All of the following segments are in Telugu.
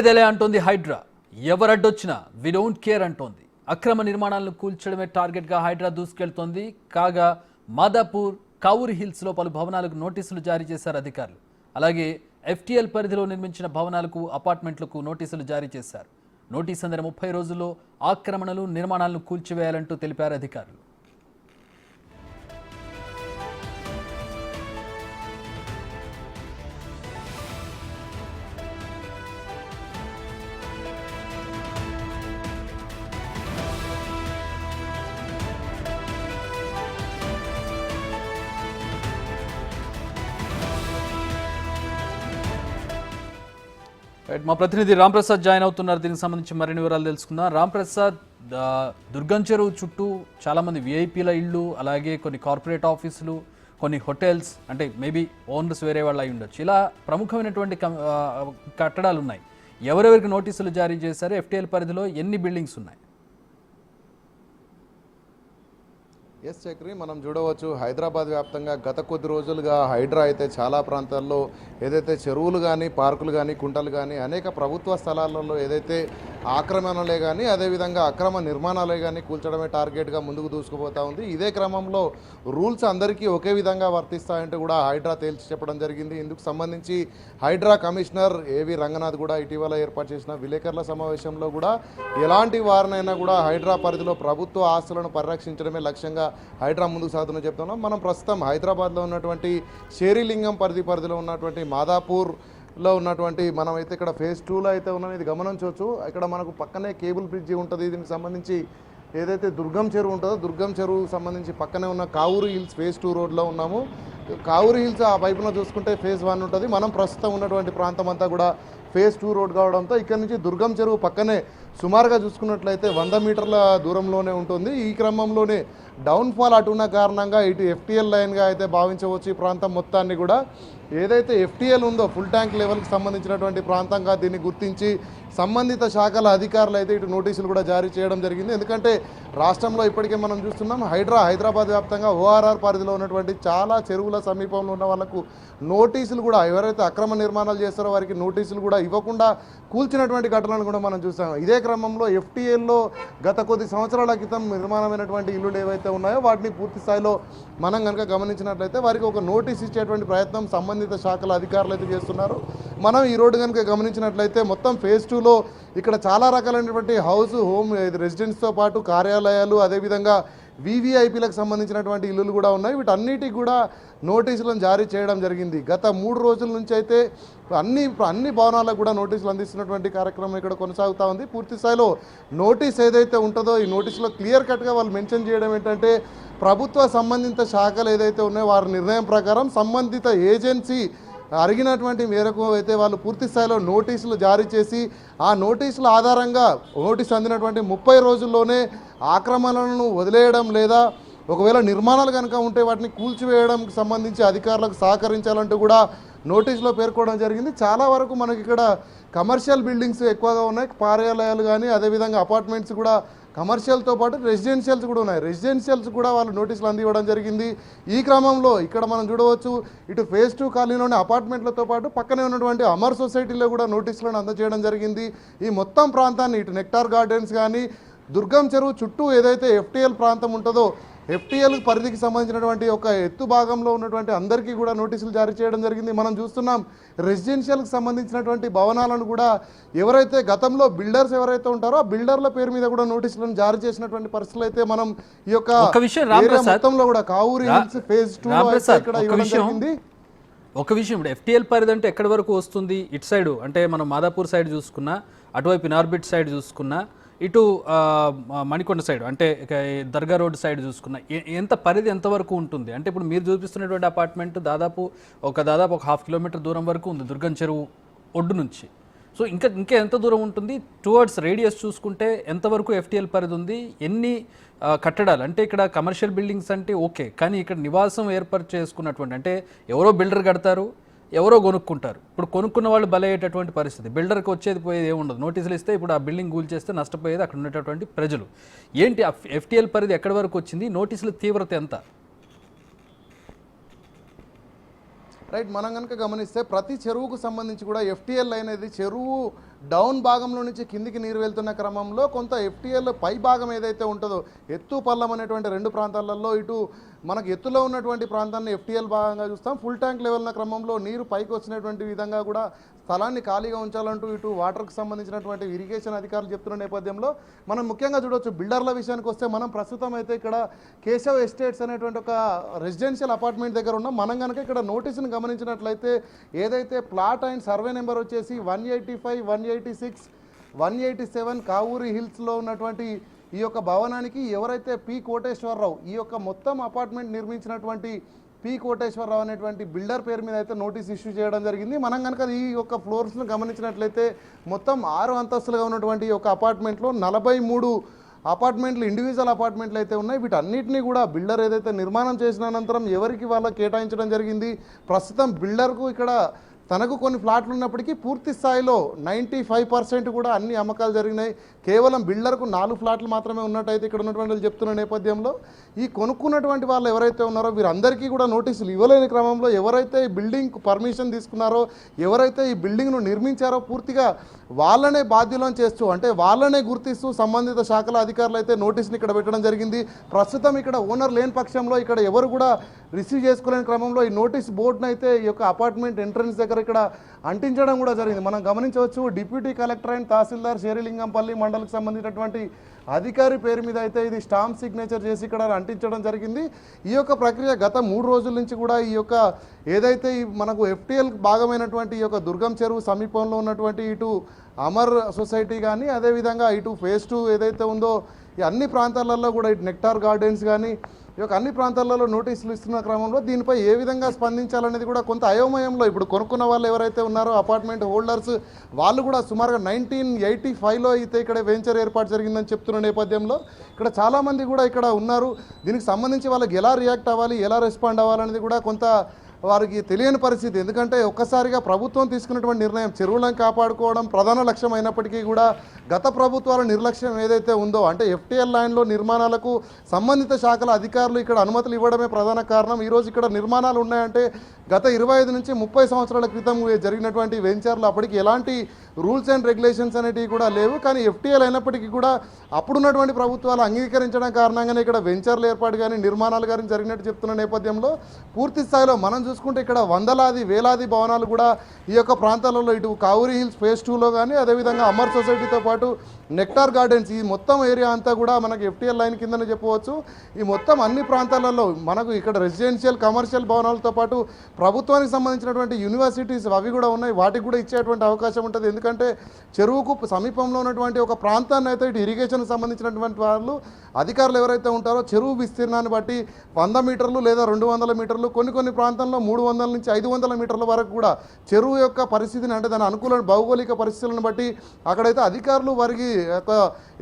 ఇదేలే అంటోంది హైడ్రా. ఎవరడ్డొచ్చినా వి డోంట్ కేర్ అంటోంది. అక్రమ నిర్మాణాలను కూల్చడమే టార్గెట్గా హైడ్రా దూసుకెళ్తోంది. కాగా మాదాపూర్, కౌరి హిల్స్లో పలు భవనాలకు నోటీసులు జారీ చేశారు అధికారులు. అలాగే ఎఫ్టీఎల్ పరిధిలో నిర్మించిన భవనాలకు, అపార్ట్మెంట్లకు నోటీసులు జారీ చేశారు. నోటీసు అందిన 30 రోజుల్లో ఆక్రమణలు, నిర్మాణాలను కూల్చివేయాలంటూ తెలిపారు అధికారులు. మా ప్రతినిధి రాంప్రసాద్ జాయిన్ అవుతున్నారు. దీనికి సంబంధించి మరిన్ని వివరాలు తెలుసుకుందాం. రాంప్రసాద్, దుర్గం చెరువు చుట్టూ చాలామంది విఐపీల ఇళ్ళు, అలాగే కొన్ని కార్పొరేట్ ఆఫీసులు, కొన్ని హోటల్స్, అంటే మేబీ ఓనర్స్ వేరే వాళ్ళు అయి ఉండొచ్చు. ఇలా ప్రముఖమైనటువంటి కట్టడాలు ఉన్నాయి. ఎవరెవరికి నోటీసులు జారీ చేశారు? ఎఫ్టీఎల్ పరిధిలో ఎన్ని బిల్డింగ్స్ ఉన్నాయి? ఎస్ చక్రి, మనం చూడవచ్చు హైదరాబాద్ వ్యాప్తంగా గత కొద్ది రోజులుగా హైడ్రా అయితే చాలా ప్రాంతాల్లో ఏదైతే చెరువులు కానీ, పార్కులు కానీ, కుంటలు కానీ, అనేక ప్రభుత్వ స్థలాలలో ఏదైతే ఆక్రమణలే కానీ, అదేవిధంగా అక్రమ నిర్మాణాలే కానీ కూల్చడమే టార్గెట్గా ముందుకు దూసుకుపోతూ ఉంది. ఇదే క్రమంలో రూల్స్ అందరికీ ఒకే విధంగా వర్తిస్తాయంటూ కూడా హైడ్రా తేల్చి చెప్పడం జరిగింది. ఇందుకు సంబంధించి హైడ్రా కమిషనర్ ఏవి రంగనాథ్ కూడా ఇటీవల ఏర్పాటు చేసిన విలేకరుల సమావేశంలో కూడా ఎలాంటి వారినైనా కూడా హైడ్రా పరిధిలో ప్రభుత్వ ఆస్తులను పరిరక్షించడమే లక్ష్యంగా హైడ్రా ముందుకు సాగుతుందని చెప్తున్నాం. మనం ప్రస్తుతం హైదరాబాద్లో ఉన్నటువంటి షేరిలింగం పరిధిలో ఉన్నటువంటి మాదాపూర్లో ఉన్నటువంటి మనమైతే ఇక్కడ ఫేజ్ 2లో అయితే ఉన్నాం. ఇది గమనించవచ్చు. ఇక్కడ మనకు పక్కనే కేబుల్ బ్రిడ్జి ఉంటుంది. దీనికి సంబంధించి ఏదైతే దుర్గం చెరువు ఉంటుందో, దుర్గం చెరువు సంబంధించి పక్కనే ఉన్న కావూరి హిల్స్ ఫేజ్ 2 రోడ్లో ఉన్నాము. కావూరి హిల్స్ ఆ వైపున చూసుకుంటే ఫేజ్ 1 ఉంటుంది. మనం ప్రస్తుతం ఉన్నటువంటి ప్రాంతం అంతా కూడా ఫేజ్ 2 రోడ్ కావడంతో ఇక్కడ నుంచి దుర్గం చెరువు పక్కనే సుమారుగా చూసుకున్నట్లయితే 100 మీటర్ల దూరంలోనే ఉంటుంది. ఈ క్రమంలోనే డౌన్ఫాల్ అటు ఉన్న కారణంగా ఇటు ఎఫ్టీఎల్ లైన్గా అయితే భావించవచ్చు. ఈ ప్రాంతం మొత్తాన్ని కూడా ఏదైతే ఎఫ్టీఎల్ ఉందో ఫుల్ ట్యాంక్ లెవెల్కి సంబంధించినటువంటి ప్రాంతంగా దీన్ని గుర్తించి సంబంధిత శాఖల అధికారులు అయితే ఇటు నోటీసులు కూడా జారీ చేయడం జరిగింది. ఎందుకంటే రాష్ట్రంలో ఇప్పటికే మనం చూస్తున్నాం హైదరాబాద్ వ్యాప్తంగా ఓఆర్ఆర్ పరిధిలో ఉన్నటువంటి చాలా చెరువుల సమీపంలో ఉన్న వాళ్ళకు నోటీసులు కూడా, ఎవరైతే అక్రమ నిర్మాణాలు చేస్తారో వారికి నోటీసులు కూడా ఇవ్వకుండా కూల్చినటువంటి ఘటనలను కూడా మనం చూసాం. ఇదే క్రమంలో ఎఫ్టీఎల్లో గత కొద్ది సంవత్సరాల క్రితం నిర్మాణమైనటువంటి ఇల్లులు ఏవైతే ఉన్నాయో వాటిని పూర్తి స్థాయిలో మనం కనుక గమనించినట్లయితే వారికి ఒక నోటీస్ ఇచ్చేటువంటి ప్రయత్నం సంబంధిత శాఖల అధికారులు అయితే చేస్తున్నారు. మనం ఈ రోడ్డు కనుక గమనించినట్లయితే మొత్తం ఫేజ్ 2లో ఇక్కడ చాలా రకాలైనటువంటి హోమ్ రెసిడెన్స్తో పాటు కార్యాలయాలు, అదేవిధంగా వివిఐపీలకు సంబంధించినటువంటి ఇల్లులు కూడా ఉన్నాయి. వీటన్నిటికి కూడా నోటీసులను జారీ చేయడం జరిగింది. గత 3 రోజుల నుంచి అయితే అన్ని భవనాలకు కూడా నోటీసులు అందిస్తున్నటువంటి కార్యక్రమం ఇక్కడ కొనసాగుతూ ఉంది. పూర్తి స్థాయిలో నోటీస్ ఏదైతే ఉంటుందో ఈ నోటీసులో క్లియర్ కట్గా వాళ్ళు మెన్షన్ చేయడం ఏంటంటే, ప్రభుత్వ సంబంధిత శాఖలు ఏదైతే ఉన్నాయో వారి నిర్ణయం ప్రకారం సంబంధిత ఏజెన్సీ అడిగినటువంటి మేరకు అయితే వాళ్ళు పూర్తి స్థాయిలో నోటీసులు జారీ చేసి ఆ నోటీసుల ఆధారంగా నోటీసు అందినటువంటి 30 రోజుల్లోనే ఆక్రమణలను వదిలేయడం లేదా ఒకవేళ నిర్మాణాలు కనుక ఉంటే వాటిని కూల్చివేయడానికి సంబంధించి అధికారులకు సహకరించాలంటూ కూడా నోటీసులో పేర్కొనడం జరిగింది. చాలా వరకు మనకి ఇక్కడ కమర్షియల్ బిల్డింగ్స్ ఎక్కువగా ఉన్నాయి. కార్యాలయాలు కానీ, అదేవిధంగా అపార్ట్మెంట్స్ కూడా కమర్షియల్తో పాటు రెసిడెన్షియల్స్ కూడా ఉన్నాయి. రెసిడెన్షియల్స్ కూడా వాళ్ళు నోటీసులు అందివ్వడం జరిగింది. ఈ క్రమంలో ఇక్కడ మనం చూడవచ్చు, ఇటు ఫేజ్ 2 కాలనీలోని అపార్ట్మెంట్లతో పాటు పక్కనే ఉన్నటువంటి అమర్ సొసైటీలో కూడా నోటీసులను అందజేయడం జరిగింది. ఈ మొత్తం ప్రాంతాన్ని ఇటు నెక్టార్ గార్డెన్స్ కానీ, దుర్గం చెరువు చుట్టూ ఏదైతే ఎఫ్టీఎల్ ప్రాంతం ఉంటుందో ఎఫ్టీఎల్ పరిధికి సంబంధించినటువంటి ఒక ఎత్తు భాగంలో ఉన్నటువంటి అందరికీ కూడా నోటీసులు జారీ చేయడం జరిగింది. మనం చూస్తున్నాం రెసిడెన్షియల్కి సంబంధించినటువంటి భవనాలను కూడా ఎవరైతే గతంలో బిల్డర్స్ ఎవరైతే ఉంటారో ఆ బిల్డర్ల పేరు మీద కూడా నోటీసులను జారీ చేసినటువంటి పరిస్థితులు అయితే మనం ఈ యొక్క మొత్తంలో కూడా కావూరి హిల్స్ ఫేజ్ 2 ఇక్కడ ఇవ్వడం జరిగింది. ఒక విషయం, ఇప్పుడు ఎఫ్టీఎల్ పరిధి అంటే ఎక్కడి వరకు వస్తుంది? ఇటు సైడు అంటే మనం మాదాపూర్ సైడ్ చూసుకున్నా, అటువైపు నార్బిట్ సైడ్ చూసుకున్నా, ఇటు మణికొండ సైడ్ అంటే దర్గా రోడ్ సైడ్ చూసుకున్న ఎంత పరిధి ఎంతవరకు ఉంటుంది? అంటే ఇప్పుడు మీరు చూపిస్తున్నటువంటి అపార్ట్మెంట్ దాదాపు ఒక 1/2 కిలోమీటర్ దూరం వరకు ఉంది దుర్గం చెరువు ఒడ్డు నుంచి. సో ఇంకా ఎంత దూరం ఉంటుంది? టువర్డ్స్ రేడియస్ చూసుకుంటే ఎంతవరకు ఎఫ్టీఎల్ పరిధి ఉంది? ఎన్ని కట్టడాలు? అంటే ఇక్కడ కమర్షియల్ బిల్డింగ్స్ అంటే ఓకే, కానీ ఇక్కడ నివాసం ఏర్పాటు చేసుకున్నటువంటి, అంటే ఎవరో బిల్డర్ కడతారు, ఎవరో కొనుక్కుంటారు. ఇప్పుడు కొనుక్కున్న వాళ్ళు బలయ్యేటటువంటి పరిస్థితి. బిల్డర్కి వచ్చేది పోయేది ఏముండదు. నోటీసులు ఇస్తే ఇప్పుడు ఆ బిల్డింగ్ కూల్చేస్తే నష్టపోయేది అక్కడ ఉండేటటువంటి ప్రజలు. ఏంటి ఎఫ్టీఎల్ పరిధి ఎక్కడి వరకు వచ్చింది? నోటీసుల తీవ్రత ఎంత? రైట్, మనం కనుక గమనిస్తే ప్రతి చెరువుకు సంబంధించి కూడా ఎఫ్టీఎల్ అనేది చెరువు డౌన్ భాగంలో నుంచి కిందికి నీరు వెళ్తున్న క్రమంలో కొంత ఎఫ్టీఎల్ పై భాగం ఏదైతే ఉంటుందో ఎత్తు పల్లం అనేటువంటి రెండు ప్రాంతాలలో ఇటు మనకు ఎత్తులో ఉన్నటువంటి ప్రాంతాన్ని ఎఫ్టీఎల్ భాగంగా చూస్తాం. ఫుల్ ట్యాంక్ లెవెల్ క్రమంలో నీరు పైకి వచ్చినటువంటి విధంగా కూడా స్థలాన్ని ఖాళీగా ఉంచాలంటూ ఇటు వాటర్కి సంబంధించినటువంటి ఇరిగేషన్ అధికారులు చెప్తున్న నేపథ్యంలో మనం ముఖ్యంగా చూడవచ్చు. బిల్డర్ల విషయానికి వస్తే మనం ప్రస్తుతం అయితే ఇక్కడ కేశవ్ ఎస్టేట్స్ అనేటువంటి ఒక రెసిడెన్షియల్ అపార్ట్మెంట్ దగ్గర ఉన్నాం. మనం కనుక ఇక్కడ నోటీసును గమనించినట్లయితే ఏదైతే ప్లాట్ అండ్ సర్వే నెంబర్ వచ్చేసి 185, 186, 187 కావూరి హిల్స్లో ఉన్నటువంటి ఈ యొక్క భవనానికి ఎవరైతే పి కోటేశ్వరరావు ఈ యొక్క మొత్తం అపార్ట్మెంట్ నిర్మించినటువంటి పి కోటేశ్వరరావు అనేటువంటి బిల్డర్ పేరు మీద అయితే నోటీస్ ఇష్యూ చేయడం జరిగింది. మనం కనుక ఈ యొక్క ఫ్లోర్స్ను గమనించినట్లయితే మొత్తం 6 అంతస్తులుగా ఉన్నటువంటి ఈ యొక్క అపార్ట్మెంట్లో 43 అపార్ట్మెంట్లు ఇండివిజువల్ అపార్ట్మెంట్లు అయితే ఉన్నాయి. వీటన్నిటిని కూడా బిల్డర్ ఏదైతే నిర్మాణం చేసిన అనంతరం ఎవరికి వాళ్ళకి కేటాయించడం జరిగింది. ప్రస్తుతం బిల్డర్కు ఇక్కడ తనకు కొన్ని ఫ్లాట్లు ఉన్నప్పటికీ పూర్తి స్థాయిలో 95% కూడా అన్ని అమ్మకాలు జరిగినాయి. కేవలం బిల్డర్కు 4 ఫ్లాట్లు మాత్రమే ఉన్నట్టయితే ఇక్కడ ఉన్నటువంటి వాళ్ళు చెప్తున్న నేపథ్యంలో ఈ కొనుక్కున్నటువంటి వాళ్ళు ఎవరైతే ఉన్నారో వీరందరికీ కూడా నోటీసులు ఇవ్వలేని క్రమంలో ఎవరైతే ఈ బిల్డింగ్ పర్మిషన్ తీసుకున్నారో ఎవరైతే ఈ బిల్డింగ్ను నిర్మించారో పూర్తిగా వాళ్ళనే బాధ్యులను చేస్తూ అంటే వాళ్ళనే గుర్తిస్తూ సంబంధిత శాఖల అధికారులు అయితే నోటీసుని ఇక్కడ పెట్టడం జరిగింది. ప్రస్తుతం ఇక్కడ ఓనర్ లేని పక్షంలో ఇక్కడ ఎవరు కూడా రిసీవ్ చేసుకోలేని క్రమంలో ఈ నోటీస్ బోర్డును అయితే ఈ యొక్క అపార్ట్మెంట్ ఎంట్రన్స్ దగ్గర ఇక్కడ అంటించడం కూడా జరిగింది. మనం గమనించవచ్చు. డిప్యూటీ కలెక్టర్ అండ్ తహసీల్దార్ శేరిలింగంపల్లి మండలికి సంబంధించినటువంటి అధికారి పేరు మీద అయితే ఇది స్టాంప్ సిగ్నేచర్ చేసి ఇక్కడ అంటించడం జరిగింది. ఈ యొక్క ప్రక్రియ గత 3 రోజుల నుంచి కూడా ఈ యొక్క ఏదైతే మనకు ఎఫ్టీఎల్ భాగమైనటువంటి ఈ యొక్క దుర్గం చెరువు సమీపంలో ఉన్నటువంటి ఇటు అమర్ సొసైటీ కానీ అదేవిధంగా ఇటు ఫేజ్ 2 ఏదైతే ఉందో ఈ అన్ని ప్రాంతాలలో కూడా ఇటు నెక్టార్ గార్డెన్స్ కానీ ఈ యొక్క అన్ని ప్రాంతాలలో నోటీసులు ఇస్తున్న క్రమంలో దీనిపై ఏ విధంగా స్పందించాలనేది కూడా కొంత అయోమయంలో ఇప్పుడు కొనుక్కున్న వాళ్ళు ఎవరైతే ఉన్నారో అపార్ట్మెంట్ హోల్డర్స్ వాళ్ళు కూడా సుమారుగా 1985లో అయితే ఇక్కడ వెంచర్ ఏర్పాటు జరిగిందని చెప్తున్న నేపథ్యంలో ఇక్కడ చాలామంది కూడా ఇక్కడ ఉన్నారు. దీనికి సంబంధించి వాళ్ళకి ఎలా రియాక్ట్ అవ్వాలి ఎలా రెస్పాండ్ అవ్వాలనేది కూడా కొంత వారికి తెలియని పరిస్థితి. ఎందుకంటే ఒక్కసారిగా ప్రభుత్వం తీసుకున్నటువంటి నిర్ణయం చెరువులను కాపాడుకోవడం ప్రధాన లక్ష్యం అయినప్పటికీ కూడా గత ప్రభుత్వాల నిర్లక్ష్యం ఏదైతే ఉందో అంటే ఎఫ్టీఎల్ లైన్లో నిర్మాణాలకు సంబంధిత శాఖల అధికారులు ఇక్కడ అనుమతులు ఇవ్వడమే ప్రధాన కారణం. ఈరోజు ఇక్కడ నిర్మాణాలు ఉన్నాయంటే గత 25 నుంచి 30 సంవత్సరాల క్రితం జరిగినటువంటి వెంచర్లు అప్పటికి ఎలాంటి రూల్స్ అండ్ రెగ్యులేషన్స్ అనేటివి కూడా లేవు. కానీ ఎఫ్టీఎల్ అయినప్పటికీ కూడా అప్పుడున్నటువంటి ప్రభుత్వాలు అంగీకరించడం కారణంగానే ఇక్కడ వెంచర్లు ఏర్పాటు కానీ నిర్మాణాలు కానీ జరిగినట్టు చెప్తున్న నేపథ్యంలో పూర్తి స్థాయిలో మనం చూసుకుంటే ఇక్కడ వందలాది వేలాది భవనాలు కూడా ఈ యొక్క ప్రాంతాలలో ఇటు కావూరి హిల్స్ ఫేజ్ 2లో కానీ అదేవిధంగా అమర్ సొసైటీతో పాటు నెక్టార్ గార్డెన్స్ ఈ మొత్తం ఏరియా అంతా కూడా మనకి ఎఫ్టీఎల్ లైన్ కిందనే చెప్పవచ్చు. ఈ మొత్తం అన్ని ప్రాంతాలలో మనకు ఇక్కడ రెసిడెన్షియల్ కమర్షియల్ భవనాలతో పాటు ప్రభుత్వానికి సంబంధించినటువంటి యూనివర్సిటీస్ అవి కూడా ఉన్నాయి. వాటికి కూడా ఇచ్చేటువంటి అవకాశం ఉంటుంది. ఎందుకంటే చెరువుకు సమీపంలో ఉన్నటువంటి ఒక ప్రాంతాన్ని అయితే ఇటు ఇరిగేషన్కి సంబంధించినటువంటి వాళ్ళు అధికారులు ఎవరైతే ఉంటారో చెరువు విస్తీర్ణాన్ని బట్టి 100 మీటర్లు లేదా 200 మీటర్లు కొన్ని ప్రాంతాల్లో 300 నుంచి 500 మీటర్ల వరకు కూడా చెరువు యొక్క పరిస్థితిని అంటే దాని అనుకూల భౌగోళిక పరిస్థితులను బట్టి అక్కడైతే అధికారులు వారికి ఒక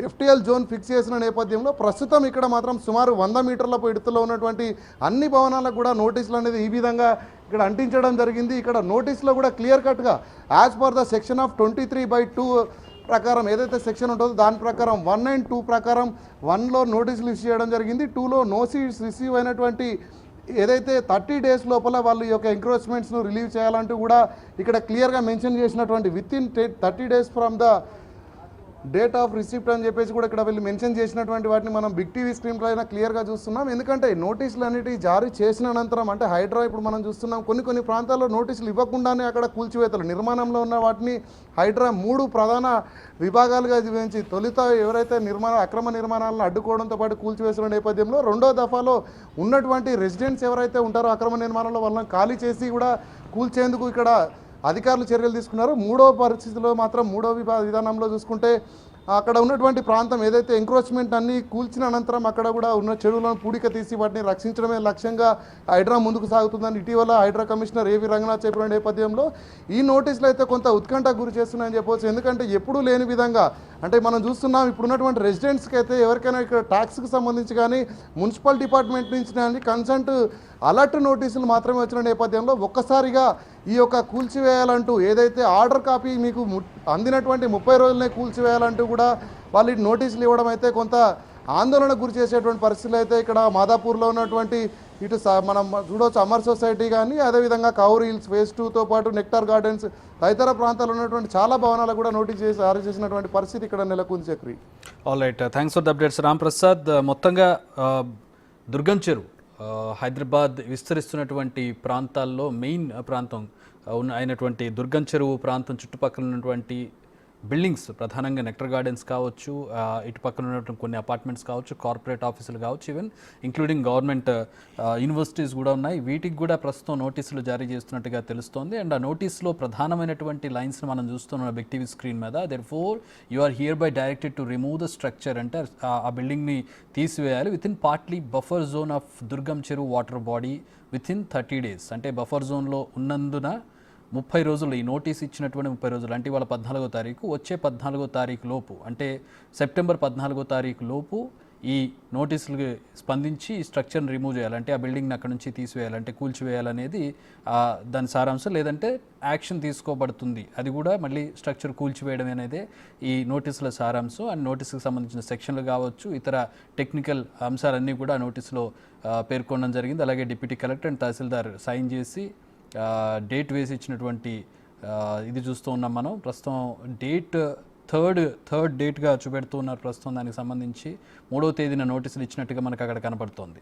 ఎఫ్టీఎల్ జోన్ ఫిక్స్ చేసిన నేపథ్యంలో ప్రస్తుతం ఇక్కడ మాత్రం సుమారు 100 మీటర్ల ఎత్తులో ఉన్నటువంటి అన్ని భవనాలకు కూడా నోటీసులు అనేది ఈ విధంగా ఇక్కడ అంటించడం జరిగింది. ఇక్కడ నోటీసులో కూడా క్లియర్ కట్గా as per the section of 23/2 ప్రకారం ఏదైతే సెక్షన్ ఉంటుందో దాని ప్రకారం 1 and 2 ప్రకారం 1లో నోటీసులు ఇష్యూ చేయడం జరిగింది. 2లో నోటీస్ రిసీవ్ అయినటువంటి ఏదైతే 30 డేస్ లోపల వాళ్ళు ఈ యొక్క ఎంక్రోచ్మెంట్స్ను రిలీవ్ చేయాలంటూ కూడా ఇక్కడ క్లియర్గా మెన్షన్ చేసినటువంటి within 30 days from the date of receipt అని చెప్పేసి కూడా ఇక్కడ వీళ్ళు మెన్షన్ చేసినటువంటి వాటిని మనం బిగ్ టీవీ స్క్రీన్లో అయినా క్లియర్గా చూస్తున్నాం. ఎందుకంటే నోటీసులు అనేవి జారీ చేసిన అనంతరం అంటే హైడ్రా ఇప్పుడు మనం చూస్తున్నాం కొన్ని ప్రాంతాల్లో నోటీసులు ఇవ్వకుండానే అక్కడ కూల్చివేతలు నిర్మాణంలో ఉన్న వాటిని హైడ్రా 3 ప్రధాన విభాగాలుగా విభజించి తొలుత ఎవరైతే అక్రమ నిర్మాణాలను అడ్డుకోవడంతో పాటు కూల్చివేసిన నేపథ్యంలో రెండో దఫాలో ఉన్నటువంటి రెసిడెంట్స్ ఎవరైతే ఉంటారో అక్రమ నిర్మాణంలో వాళ్ళని ఖాళీ చేసి కూడా కూల్చేందుకు ఇక్కడ అధికారులు చర్యలు తీసుకున్నారు. మూడో పరిస్థితిలో మాత్రం మూడో విధానంలో చూసుకుంటే అక్కడ ఉన్నటువంటి ప్రాంతం ఏదైతే ఎంక్రోచ్మెంట్ అన్ని కూల్చిన అనంతరం అక్కడ కూడా ఉన్న చెరువులను పూడిక తీసి వాటిని రక్షించడమే లక్ష్యంగా హైడ్రా ముందుకు సాగుతుందని ఇటీవల హైడ్రా కమిషనర్ ఏవి రంగనాథ్ చెప్పిన నేపథ్యంలో ఈ నోటీసులు అయితే కొంత ఉత్కంఠకు గురి చేస్తున్నాయని చెప్పవచ్చు. ఎందుకంటే ఎప్పుడూ లేని విధంగా అంటే మనం చూస్తున్నాం ఇప్పుడున్నటువంటి రెసిడెంట్స్కి అయితే ఎవరికైనా ఇక్కడ ట్యాక్స్కి సంబంధించి కానీ మున్సిపల్ డిపార్ట్మెంట్ నుంచి కానీ కన్సల్ట్ అలర్ట్ నోటీసులు మాత్రమే వచ్చిన నేపథ్యంలో ఒక్కసారిగా ఈ యొక్క కూల్చివేయాలంటూ ఏదైతే ఆర్డర్ కాపీ మీకు అందినటువంటి 30 రోజులనే కూల్చివేయాలంటూ కూడా వాళ్ళు నోటీసులు ఇవ్వడం అయితే కొంత ఆందోళనకు గురి చేసేటువంటి పరిస్థితులు అయితే ఇక్కడ మాదాపూర్లో ఉన్నటువంటి ఇటు మనం చూడవచ్చు అమర్ సొసైటీ కానీ అదేవిధంగా కౌర్ హిల్స్ ఫేజ్ 2తో పాటు నెక్టార్ గార్డెన్స్ తదితర ప్రాంతాల్లో ఉన్నటువంటి చాలా భవనాలకు కూడా నోటీస్ చేసి జారీ చేసినటువంటి పరిస్థితి ఇక్కడ నెలకొంది Chakri. All right, thanks for the updates Ram Prasad. మొత్తంగా దుర్గం చెరువు హైదరాబాద్ విస్తరిస్తున్నటువంటి ప్రాంతాల్లో మెయిన్ ప్రాంతం అయినటువంటి దుర్గం చెరువు ప్రాంతం చుట్టుపక్కల ఉన్నటువంటి బిల్డింగ్స్ ప్రధానంగా నెక్టర్ గార్డెన్స్ కావచ్చు, ఇటు పక్కన ఉన్నటువంటి కొన్ని అపార్ట్మెంట్స్ కావచ్చు, కార్పొరేట్ ఆఫీసులు కావచ్చు, ఈవెన్ ఇంక్లూడింగ్ గవర్నమెంట్ యూనివర్సిటీస్ కూడా ఉన్నాయి. వీటికి కూడా ప్రస్తుతం నోటీసులు జారీ చేస్తున్నట్టుగా తెలుస్తోంది. అండ్ ఆ నోటీస్లో ప్రధానమైనటువంటి లైన్స్ని మనం చూస్తున్నాం బిగ్ టీవీ స్క్రీన్ మీద. Therefore you are here by directed to remove the structure, అంటే ఆ బిల్డింగ్ని తీసివేయాలి within partly buffer zone of Durgam Cheruvu water body within 30 days. అంటే బఫర్ జోన్లో ఉన్నందున 30 రోజులు, ఈ నోటీస్ ఇచ్చినటువంటి 30 రోజులు అంటే ఇవాళ 14వ తారీఖు, వచ్చే 14వ తారీఖు లోపు అంటే సెప్టెంబర్ 14వ తారీఖు లోపు ఈ నోటీసులు స్పందించి ఈ స్ట్రక్చర్ని రిమూవ్ చేయాలంటే ఆ బిల్డింగ్ని అక్కడ నుంచి తీసివేయాలంటే కూల్చివేయాలనేది దాని సారాంశం. లేదంటే యాక్షన్ తీసుకోబడుతుంది, అది కూడా మళ్ళీ స్ట్రక్చర్ కూల్చివేయడం అనేది ఈ నోటీసుల సారాంశం. అండ్ నోటీసుకు సంబంధించిన సెక్షన్లు కావచ్చు, ఇతర టెక్నికల్ అంశాలన్నీ కూడా నోటీసులో పేర్కొనడం జరిగింది. అలాగే deputy collector and tehsildar sign చేసి డేట్ వేసి ఇచ్చినటువంటి ఇది చూస్తూ ఉన్నాం మనం. ప్రస్తుతం డేట్ థర్డ్ డేట్గా చూపెడుతూ ఉన్నారు. ప్రస్తుతం దానికి సంబంధించి 3వ తేదీన నోటీసులు ఇచ్చినట్టుగా మనకు అక్కడ కనపడుతోంది.